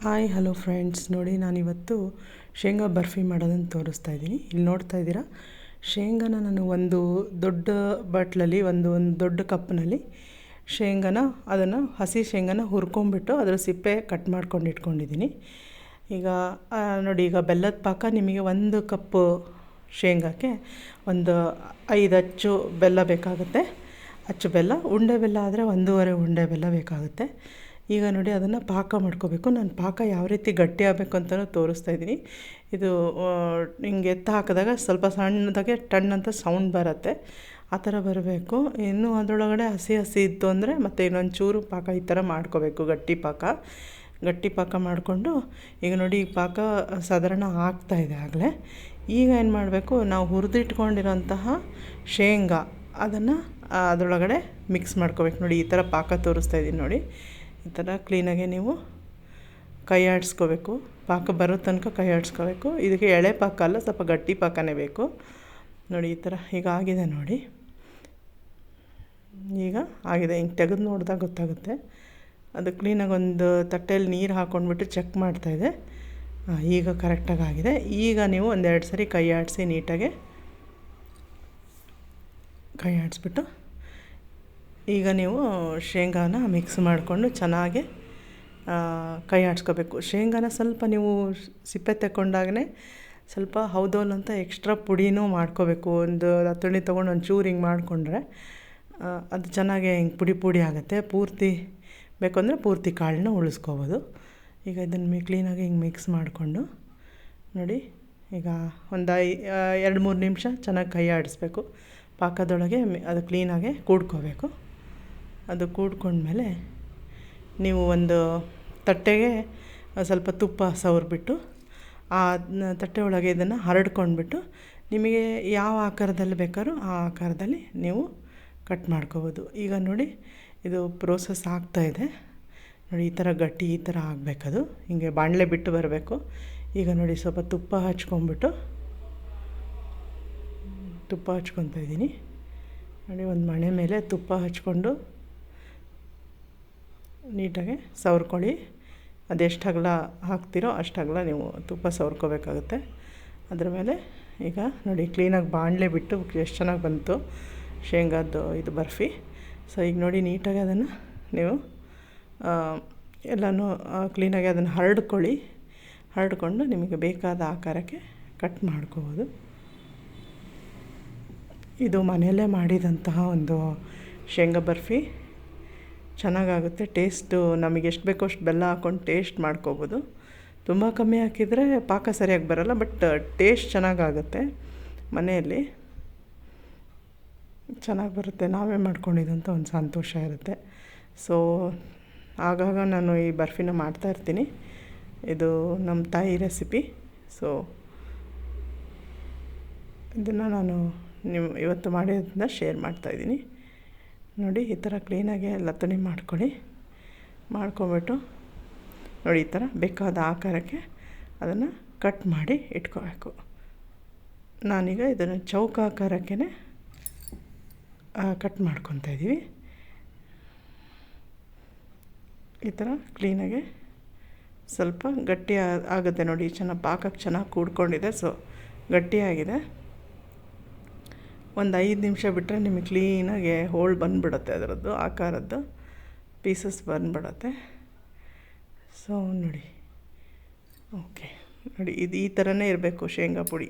Hi hello friends, ನೋಡಿ ನಾನಿವತ್ತು ಶೇಂಗಾ ಬರ್ಫಿ ಮಾಡೋದನ್ನು ತೋರಿಸ್ತಾ ಇದ್ದೀನಿ. ಇಲ್ಲಿ ನೋಡ್ತಾ ಇದ್ದೀರಾ, ಶೇಂಗಾನ ನಾನು ಒಂದು ದೊಡ್ಡ ಬಾಟ್ಲಲ್ಲಿ ಒಂದು ದೊಡ್ಡ ಕಪ್ನಲ್ಲಿ ಶೇಂಗಾನ ಅದನ್ನು ಹಸಿ ಶೇಂಗಾನ ಹುರ್ಕೊಂಬಿಟ್ಟು ಅದರ ಸಿಪ್ಪೆ ಕಟ್ ಮಾಡ್ಕೊಂಡು ಇಟ್ಕೊಂಡಿದ್ದೀನಿ. ಈಗ ನೋಡಿ, ಈಗ ಬೆಲ್ಲದ ಪಾಕ ನಿಮಗೆ ಒಂದು ಕಪ್ಪು ಶೇಂಗಾಕ್ಕೆ ಒಂದು 5 ಅಚ್ಚು ಬೆಲ್ಲ ಬೇಕಾಗುತ್ತೆ. ಅಚ್ಚು ಬೆಲ್ಲ, ಉಂಡೆ ಬೆಲ್ಲ ಆದರೆ 1.5 ಉಂಡೆ ಬೆಲ್ಲ ಬೇಕಾಗುತ್ತೆ. ಈಗ ನೋಡಿ, ಅದನ್ನು ಪಾಕ ಮಾಡ್ಕೋಬೇಕು. ನಾನು ಪಾಕ ಯಾವ ರೀತಿ ಗಟ್ಟಿ ಆಗಬೇಕು ಅಂತಲೂ ತೋರಿಸ್ತಾ ಇದ್ದೀನಿ. ಇದು ಹಿಂಗೆ ಎತ್ತ ಹಾಕಿದಾಗ ಸ್ವಲ್ಪ ಸಣ್ಣದಾಗೆ ಟಣ್ ಅಂತ ಸೌಂಡ್ ಬರುತ್ತೆ, ಆ ಥರ ಬರಬೇಕು. ಇನ್ನೂ ಅದರೊಳಗಡೆ ಹಸಿ ಇತ್ತು ಅಂದರೆ ಮತ್ತು ಇನ್ನೊಂದು ಚೂರು ಪಾಕ ಈ ಥರ ಮಾಡ್ಕೋಬೇಕು. ಗಟ್ಟಿ ಪಾಕ ಮಾಡಿಕೊಂಡು, ಈಗ ನೋಡಿ ಈ ಪಾಕ ಸಾಧಾರಣ ಆಗ್ತಾಯಿದೆ ಆಗಲೇ. ಈಗ ಏನು ಮಾಡಬೇಕು, ನಾವು ಹುರಿದಿಟ್ಕೊಂಡಿರೋಂತಹ ಶೇಂಗಾ ಅದನ್ನು ಅದರೊಳಗಡೆ ಮಿಕ್ಸ್ ಮಾಡ್ಕೋಬೇಕು. ನೋಡಿ, ಈ ಥರ ಪಾಕ ತೋರಿಸ್ತಾ ಇದ್ದೀನಿ ನೋಡಿ. ಈ ಥರ ಕ್ಲೀನಾಗೆ ನೀವು ಕೈ ಆಡಿಸ್ಕೋಬೇಕು. ಪಾಕ ಬರೋ ತನಕ ಕೈ ಆಡಿಸ್ಕೋಬೇಕು. ಇದಕ್ಕೆ ಎಳೆ ಪಾಕ ಅಲ್ಲ, ಸ್ವಲ್ಪ ಗಟ್ಟಿ ಪಾಕನೇ ಬೇಕು. ನೋಡಿ, ಈ ಥರ ಈಗ ಆಗಿದೆ ನೋಡಿ. ಈಗ ಆಗಿದೆ, ಹಿಂಗೆ ತೆಗೆದು ನೋಡಿದಾಗ ಗೊತ್ತಾಗುತ್ತೆ. ಅದು ಕ್ಲೀನಾಗಿ ಒಂದು ತಟ್ಟೆಯಲ್ಲಿ ನೀರು ಹಾಕ್ಕೊಂಡ್ಬಿಟ್ಟು ಚೆಕ್ ಮಾಡ್ತಾಯಿದ್ದೆ. ಈಗ ಕರೆಕ್ಟಾಗಿ ಆಗಿದೆ. ಈಗ ನೀವು 1-2 ಸರಿ ಕೈ ಆಡಿಸಿ ನೀಟಾಗೆ ಕೈ ಆಡಿಸ್ಬಿಟ್ಟು ಈಗ ನೀವು ಶೇಂಗಾನ ಮಿಕ್ಸ್ ಮಾಡಿಕೊಂಡು ಚೆನ್ನಾಗಿ ಕೈ ಆಡಿಸ್ಕೋಬೇಕು. ಶೇಂಗಾನ ಸ್ವಲ್ಪ ನೀವು ಸಿಪ್ಪೆ ತಗೊಂಡಾಗಲೇ ಸ್ವಲ್ಪ ಹೌದೋಲ್ ಅಂತ ಎಕ್ಸ್ಟ್ರಾ ಪುಡಿನೂ ಮಾಡ್ಕೋಬೇಕು. ಒಂದು ಹತ್ತುಣಿ ತೊಗೊಂಡು ಒಂದು ಚೂರು ಹಿಂಗೆ ಮಾಡಿಕೊಂಡ್ರೆ ಅದು ಚೆನ್ನಾಗಿ ಹಿಂಗೆ ಪುಡಿ ಆಗುತ್ತೆ. ಪೂರ್ತಿ ಬೇಕು ಅಂದರೆ ಪೂರ್ತಿ ಕಾಳನ್ನ ಉಳಿಸ್ಕೋಬೋದು. ಈಗ ಇದನ್ನು ಕ್ಲೀನಾಗಿ ಹಿಂಗೆ ಮಿಕ್ಸ್ ಮಾಡಿಕೊಂಡು ನೋಡಿ, ಈಗ ಒಂದು 2-3 ನಿಮಿಷ ಚೆನ್ನಾಗಿ ಕೈ ಆಡಿಸ್ಬೇಕು. ಪಾಕದೊಳಗೆ ಅದು ಕ್ಲೀನಾಗೆ ಕೂಡ್ಕೋಬೇಕು. ಅದು ಕೂಡ್ಕೊಂಡ್ಮೇಲೆ ನೀವು ಒಂದು ತಟ್ಟೆಗೆ ಸ್ವಲ್ಪ ತುಪ್ಪ ಸವರ್ಬಿಟ್ಟು ಆ ತಟ್ಟೆ ಒಳಗೆ ಇದನ್ನು ಹರಡ್ಕೊಂಡ್ಬಿಟ್ಟು ನಿಮಗೆ ಯಾವ ಆಕಾರದಲ್ಲಿ ಬೇಕಾದ್ರೂ ಆ ಆಕಾರದಲ್ಲಿ ನೀವು ಕಟ್ ಮಾಡ್ಕೋಬೋದು. ಈಗ ನೋಡಿ, ಇದು ಪ್ರೋಸೆಸ್ ಆಗ್ತಾಯಿದೆ ನೋಡಿ. ಈ ಥರ ಗಟ್ಟಿ ಈ ಥರ ಆಗಬೇಕದು, ಹೀಗೆ ಬಾಣಲೆ ಬಿಟ್ಟು ಬರಬೇಕು. ಈಗ ನೋಡಿ, ಸ್ವಲ್ಪ ತುಪ್ಪ ಹಚ್ಕೊತಾ ಇದ್ದೀನಿ ನೋಡಿ. ಒಂದು ಮಣೆ ಮೇಲೆ ತುಪ್ಪ ಹಚ್ಕೊಂಡು ನೀಟಾಗೆ ಸವರ್ಕೊಳ್ಳಿ. ಅದೆಷ್ಟು ಅಗಲ ಹಾಕ್ತಿರೋ ಅಷ್ಟು ಅಗಲ ನೀವು ತುಪ್ಪ ಸವರ್ಕೋಬೇಕಾಗುತ್ತೆ. ಅದ್ರ ಮೇಲೆ ಈಗ ನೋಡಿ, ಕ್ಲೀನಾಗಿ ಬಾಣಲೆ ಬಿಟ್ಟು ಎಷ್ಟು ಚೆನ್ನಾಗಿ ಬಂತು ಶೇಂಗಾದ್ದು ಇದು ಬರ್ಫಿ. ಸೊ ಈಗ ನೋಡಿ, ನೀಟಾಗಿ ಅದನ್ನು ನೀವು ಎಲ್ಲನೂ ಕ್ಲೀನಾಗಿ ಅದನ್ನು ಹರಡ್ಕೊಂಡು ನಿಮಗೆ ಬೇಕಾದ ಆಕಾರಕ್ಕೆ ಕಟ್ ಮಾಡ್ಕೋಬೋದು. ಇದು ಮನೆಯಲ್ಲೇ ಮಾಡಿದಂತಹ ಒಂದು ಶೇಂಗಾ ಬರ್ಫಿ ಚೆನ್ನಾಗಾಗುತ್ತೆ. ಟೇಸ್ಟು ನಮಗೆ ಎಷ್ಟು ಬೇಕೋ ಅಷ್ಟು ಬೆಲ್ಲ ಹಾಕ್ಕೊಂಡು ಟೇಸ್ಟ್ ಮಾಡ್ಕೋಬೋದು. ತುಂಬ ಕಮ್ಮಿ ಹಾಕಿದರೆ ಪಾಕ ಸರಿಯಾಗಿ ಬರೋಲ್ಲ, ಬಟ್ ಟೇಸ್ಟ್ ಚೆನ್ನಾಗಾಗುತ್ತೆ. ಮನೆಯಲ್ಲಿ ಚೆನ್ನಾಗಿ ಬರುತ್ತೆ. ನಾವೇ ಮಾಡ್ಕೊಂಡಿದ್ದಂಥ ಒಂದು ಸಂತೋಷ ಇರುತ್ತೆ. ಸೊ ಆಗಾಗ ನಾನು ಈ ಬರ್ಫಿನ ಮಾಡ್ತಾಯಿರ್ತೀನಿ. ಇದು ನಮ್ಮ ತಾಯಿ ರೆಸಿಪಿ. ಸೊ ಇದನ್ನು ನಾನು ಇವತ್ತು ಮಾಡಿರೋದನ್ನ ಶೇರ್ ಮಾಡ್ತಾಯಿದ್ದೀನಿ ನೋಡಿ. ಈ ಥರ ಕ್ಲೀನಾಗಿ ಲತ್ತಣಿ ಮಾಡ್ಕೊಬಿಟ್ಟು ನೋಡಿ, ಈ ಥರ ಬೇಕಾದ ಆಕಾರಕ್ಕೆ ಅದನ್ನು ಕಟ್ ಮಾಡಿ ಇಟ್ಕೋಬೇಕು. ನಾನೀಗ ಇದನ್ನು ಚೌಕ ಆಕಾರಕ್ಕೆ ಕಟ್ ಮಾಡ್ಕೊತಾ ಇದ್ದೀವಿ. ಈ ಥರ ಕ್ಲೀನಾಗೆ ಸ್ವಲ್ಪ ಗಟ್ಟಿ ಆಗುತ್ತೆ ನೋಡಿ. ಪಾಕಕ್ಕೆ ಚೆನ್ನಾಗಿ ಕೂಡ್ಕೊಂಡಿದೆ. ಸೊ ಗಟ್ಟಿಯಾಗಿದೆ. ಒಂದು 5 ನಿಮಿಷ ಬಿಟ್ಟರೆ ನಿಮಗೆ ಕ್ಲೀನಾಗಿ ಹೋಳು ಬಂದುಬಿಡುತ್ತೆ, ಅದರದ್ದು ಆಕಾರದ್ದು ಪೀಸಸ್ ಬಂದುಬಿಡುತ್ತೆ. ಸೊ ನೋಡಿ, ಓಕೆ ನೋಡಿ, ಇದು ಈ ಥರನೇ ಇರಬೇಕು ಶೇಂಗಾ ಪುಡಿ.